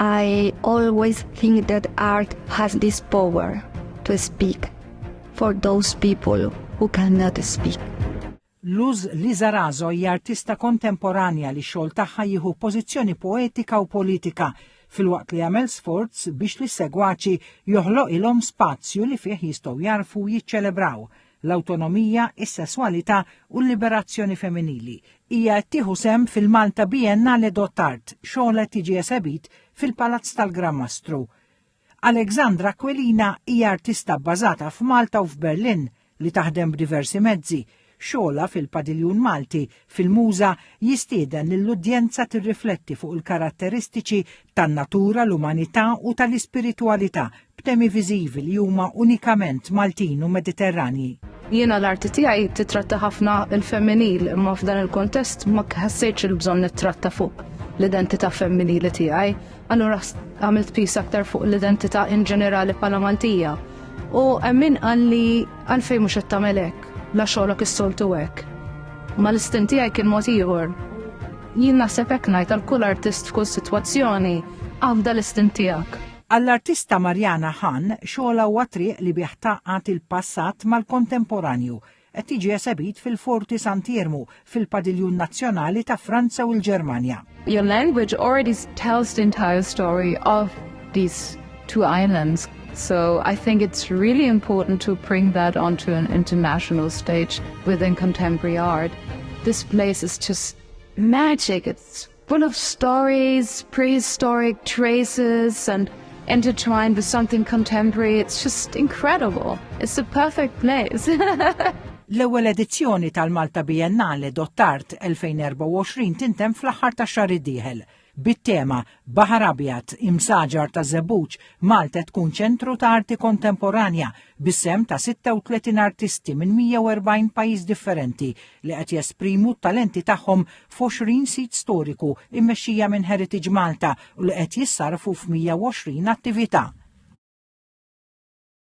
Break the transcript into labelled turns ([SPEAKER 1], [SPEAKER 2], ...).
[SPEAKER 1] I always think that art has this power to speak for those people who cannot speak.
[SPEAKER 2] Luz Lizarazo hija artista kontemporanja li xogħol tagħha jieħu pożizzjoni poetika u politika fil-waqt li jagħmel sforz biex li segwaċi joħloq ilhom spazju li fih jistgħu jarfu jiċċelebraw l-awtonomija, is-sesswalità u l-liberazzjoni femminili. Hija tieħu sem fil-Malta Biennale d'Art, xogħol qed tiġi esebit fil-Palazz tal-Gran Mastru. Alexandra Aquilina hija artista bbażata f'Malta u f'Berlin li taħdem b'diversi mezzi. Xogħla fil-Padiljun Malti fil-Muża jistieden lill-udjenza tirrifletti fuq il-karatteristiċi tan-natura, l-umanità u tal-ispiritualità b'temi viżivi li huma unikament Maltin u Mediterranji.
[SPEAKER 3] Jiena l-arti tiegħi titratta ħafna il-femminil, imma f'dan il-kontest ma ħassejtx il-bżonn nittratta fuq l-identità femminili tiegħi. Allura għamilt pis aktar fuq l-identità in ġenerali bħala Maltija. U hemm min qalli għalfejn mhux qed tagħmel hekk. La xogħlok is-soltu hekk. Ma l-istin tiegħi kien mod ieħor. Jien naħseb hekk ngħid għal kull artist f'kull sitwazzjoni għamda l-istin tiegħek.
[SPEAKER 2] Għall-artista Marjana Han xogħla huwa triq li bieħtaqgħat il-passat mal-kontemporanju qed tiġi esebit fil-Forti Sant'Iermu fil-Padiljun Nazzjonali ta' Franza u l-Ġermanja.
[SPEAKER 4] Your language already tells the entire story of these two islands. So I think it's really important to bring that onto an international stage within contemporary art. This place is just magic. It's full of stories, prehistoric traces, and intertwined with something contemporary. It's just incredible. It's the perfect place.
[SPEAKER 2] L-ewwel edizzjoni tal-Malta Biennale d'Art 2024 tintem fl-aħħar ta' xahar id-dieħel. Bit-tema Baħar Abjad imsaġar ta' Żebbuġ Malta tkun ċentru ta' arti kontemporanja bis-sem ta' 36 artisti minn 140 pajjiż differenti li qed jesprimu t-talenti tagħhom f'20 sit storiku immexxija minn Heritage Malta u li qed jissarfu f'120 attività.